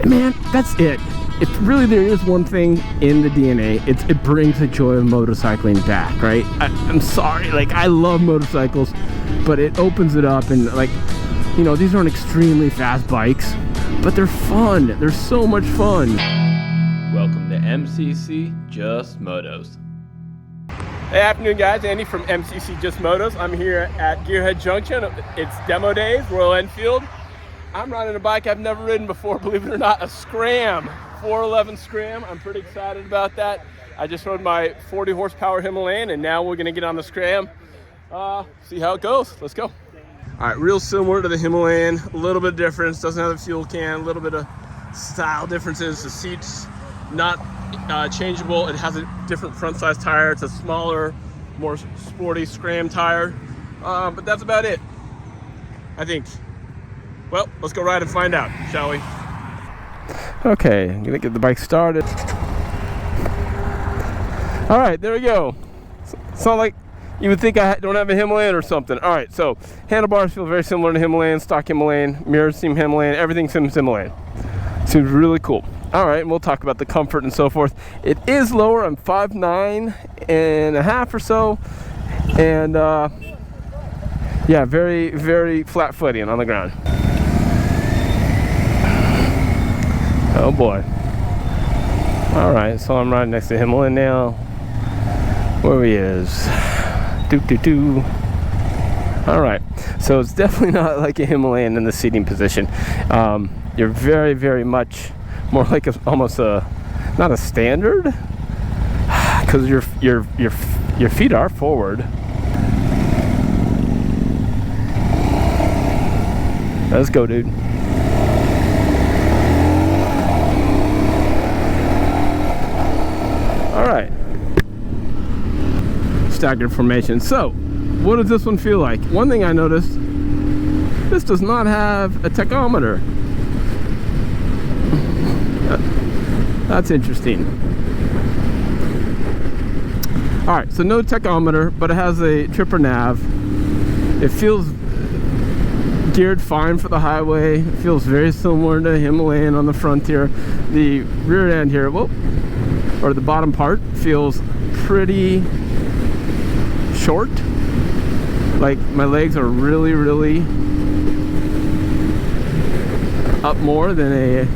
man, that's it. If really there is one thing in the DNA, it brings the joy of motorcycling back, right? I'm sorry, like, I love motorcycles, but it opens it up, and like, you know, these aren't extremely fast bikes, but they're fun. They're so much fun. Welcome to MCC Just Motos. Hey, afternoon guys, Andy from MCC Just Motos. I'm here at Gearhead Junction. It's demo days, Royal Enfield. I'm riding a bike I've never ridden before, believe it or not, a Scram, 411 Scram. I'm pretty excited about that. I just rode my 40 horsepower Himalayan, and now we're gonna get on the Scram. See how it goes. Let's go. All right, real similar to the Himalayan, a little bit of difference. Doesn't have a fuel can, a little bit of style differences. The seat's not changeable. It has a different front size tire. It's a smaller, more sporty Scram tire, but that's about it, I think. Well, let's go ride and find out, shall we? Okay, I'm gonna get the bike started. All right, there we go. It's not like you would think I don't have a Himalayan or something. All right, so handlebars feel very similar to Himalayan, stock Himalayan, mirrors seem Himalayan, everything seems Himalayan. Seems really cool. All right, and we'll talk about the comfort and so forth. It is lower. I'm 5'9.5" or so, and yeah, very, very flat footing on the ground. Oh boy. All right, so I'm riding next to Himalayan now. Where he is. Doo. All right, so it's definitely not like a Himalayan in the seating position. You're very, very much more like almost a, not a standard, because your feet are forward. Let's go, dude. All right. Staggered formation. So, what does this one feel like? One thing I noticed, this does not have a tachometer. That's interesting. All right, so no tachometer, but it has a tripper nav. It feels geared fine for the highway. It feels very similar to Himalayan on the front here. The rear end here, whoop, or the bottom part, feels pretty short. Like my legs are really, really up more than a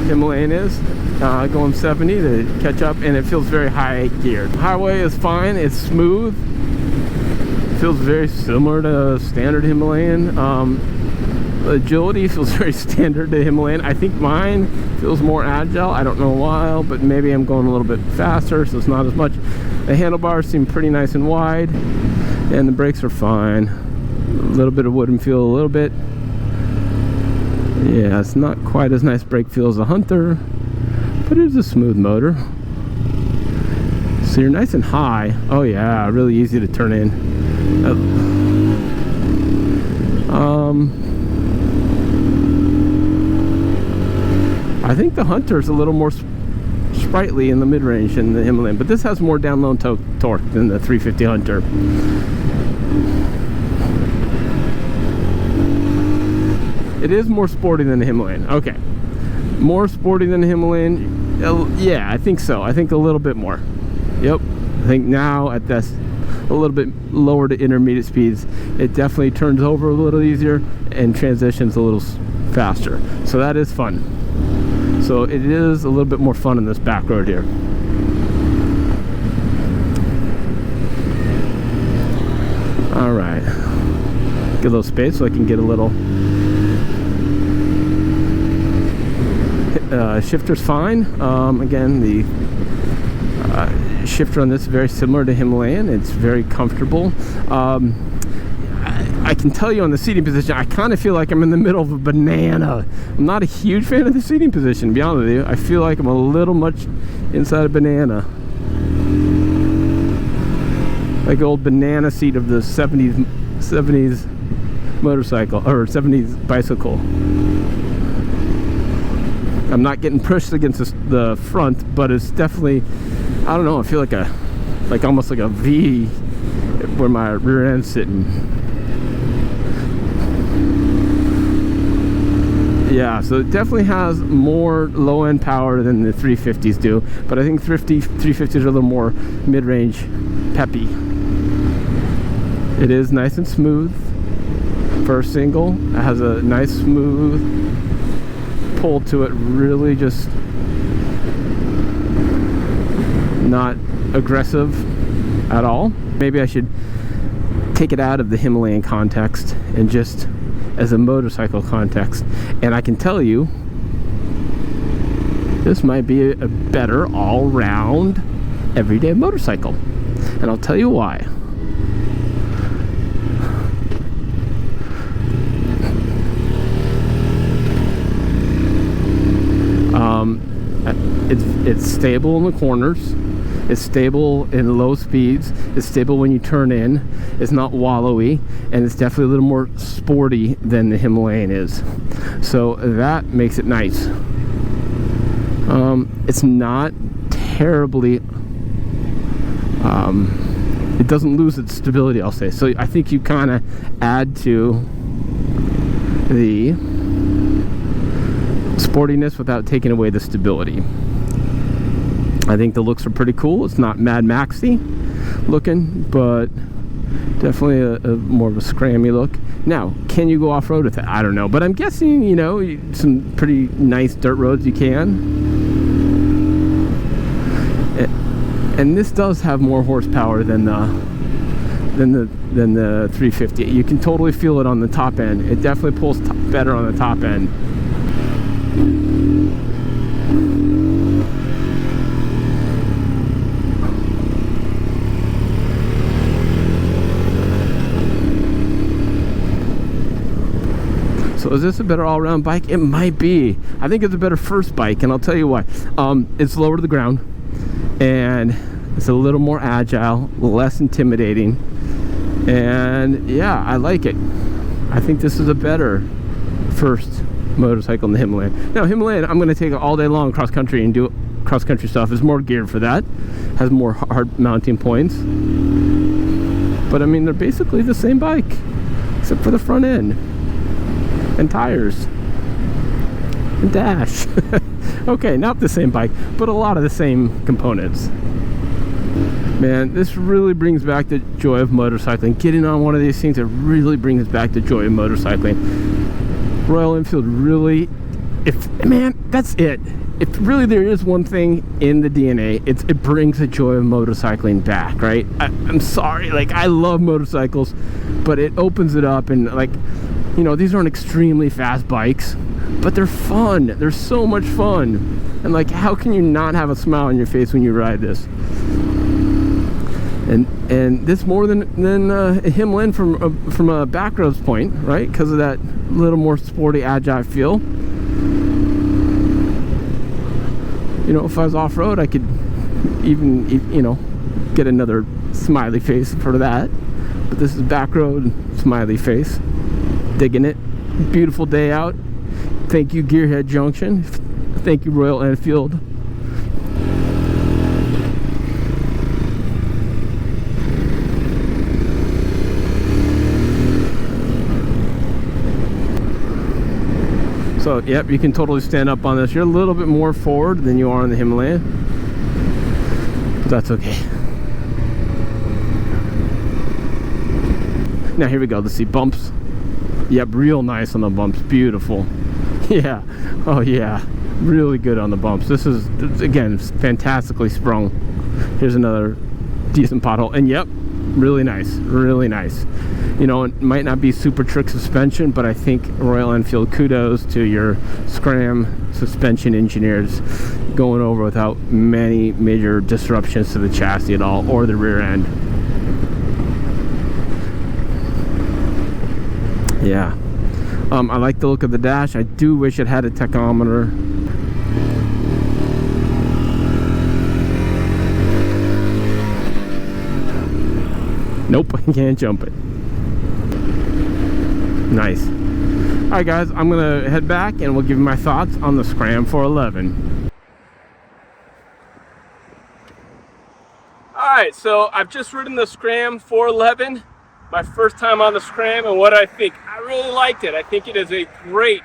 Himalayan is. Going 70 to catch up, and it feels very high geared. Highway is fine. It's smooth. Feels very similar to standard Himalayan. Agility feels very standard to Himalayan. I think mine feels more agile. I don't know why, but maybe I'm going a little bit faster, so it's not as much. The handlebars seem pretty nice and wide, and the brakes are fine. A little bit of wooden feel, a little bit. Yeah, it's not quite as nice brake feel as a Hunter, but it is a smooth motor. So you're nice and high. Oh yeah, really easy to turn in. I think the Hunter's a little more sprightly in the mid-range than the Himalayan, but this has more down-low torque than the 350 Hunter. It is more sporty than the Himalayan. Okay, more sporty than the Himalayan. Yeah, I think so. I think a little bit more. Yep. I think now at this a little bit lower to intermediate speeds, it definitely turns over a little easier and transitions a little faster. So that is fun. So it is a little bit more fun in this back road here. All right. Get a little space so I can get a little. Shifter's fine. Again, the shifter on this is very similar to Himalayan. It's very comfortable. I can tell you on the seating position, I kind of feel like I'm in the middle of a banana. I'm not a huge fan of the seating position, to be honest with you. I feel like I'm a little much inside a banana. Like the old banana seat of the 70s motorcycle, or 70s bicycle. I'm not getting pushed against the front, but it's definitely, I don't know, I feel like almost like a V where my rear end's sitting. Yeah, so it definitely has more low-end power than the 350s do, but I think 350s are a little more mid-range peppy. It is nice and smooth for a single. It has a nice smooth pull to it, really just not aggressive at all. Maybe I should take it out of the Himalayan context and just as a motorcycle context, and I can tell you this might be a better all-round everyday motorcycle, and I'll tell you why. It's stable in the corners, it's stable in low speeds, it's stable when you turn in, it's not wallowy, and it's definitely a little more sporty than the Himalayan is. So that makes it nice. It's not terribly, it doesn't lose its stability, I'll say. So I think you kind of add to the sportiness without taking away the stability. I think the looks are pretty cool. It's not Mad Maxy looking, but definitely a more of a scrammy look. Now, can you go off-road with it? I don't know, but I'm guessing, you know, some pretty nice dirt roads you can. And this does have more horsepower than the 350. You can totally feel it on the top end. It definitely pulls better on the top end. So is this a better all-around bike? It might be. I think it's a better first bike, and I'll tell you why. It's lower to the ground, and it's a little more agile, less intimidating, and yeah, I like it. I think this is a better first motorcycle in the Himalayan. Now, Himalayan, I'm going to take it all day long cross-country and do cross-country stuff. It's more geared for that, has more hard mounting points, but I mean, they're basically the same bike, except for the front end and tires and dash. Okay, not the same bike, but a lot of the same components. Man, this really brings back the joy of motorcycling. Getting on one of these things, it really brings back the joy of motorcycling. Royal Enfield really, man, that's it. If really there is one thing in the DNA, it brings the joy of motorcycling back, right? I'm sorry, like, I love motorcycles, but it opens it up, and like, you know, these aren't extremely fast bikes, but they're fun. They're so much fun. And like, how can you not have a smile on your face when you ride this? And this more than a Himalayan from a backroads point, right? Because of that little more sporty, agile feel. You know, if I was off-road, I could even, you know, get another smiley face for that. But this is backroad smiley face. Digging it. Beautiful day out. Thank you, Gearhead Junction. Thank you, Royal Enfield. So, yep, you can totally stand up on this. You're a little bit more forward than you are on the Himalayan, but that's okay. Now, here we go. Let's see, bumps. Yep, real nice on the bumps. Beautiful. Yeah. Oh, yeah. Really good on the bumps. This is, again, fantastically sprung. Here's another decent pothole. And yep, really nice. Really nice. You know, it might not be super trick suspension, but I think Royal Enfield, kudos to your Scram suspension engineers going over without many major disruptions to the chassis at all, or the rear end. Yeah. I like the look of the dash. I do wish it had a tachometer. Nope, I can't jump it. Nice. Alright guys, I'm gonna head back and we'll give you my thoughts on the Scram 411. Alright, so I've just ridden the Scram 411. My first time on the Scram, and what I think, I really liked it. I think it is a great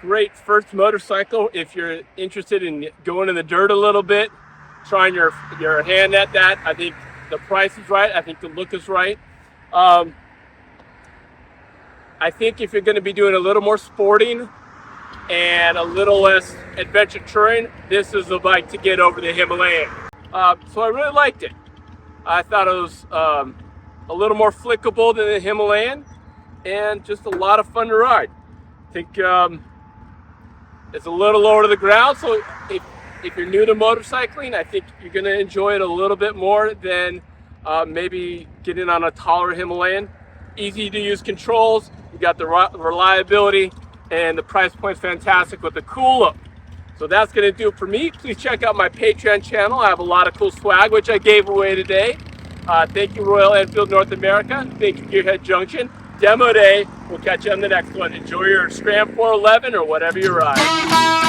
great first motorcycle if you're interested in going in the dirt a little bit, trying your hand at that. I think the price is right. I think the look is right. I think if you're going to be doing a little more sporting and a little less adventure touring, this is the bike to get over the Himalayan. So I really liked it. I thought it was a little more flickable than the Himalayan and just a lot of fun to ride. I think it's a little lower to the ground, so if you're new to motorcycling, I think you're going to enjoy it a little bit more than maybe getting on a taller Himalayan. Easy to use controls, you got the reliability, and the price point's fantastic with the cool look. So that's going to do it for me. Please check out my Patreon channel. I have a lot of cool swag, which I gave away today. Thank you, Royal Enfield North America. Thank you, Gearhead Junction. Demo day. We'll catch you on the next one. Enjoy your Scram 411 or whatever you ride.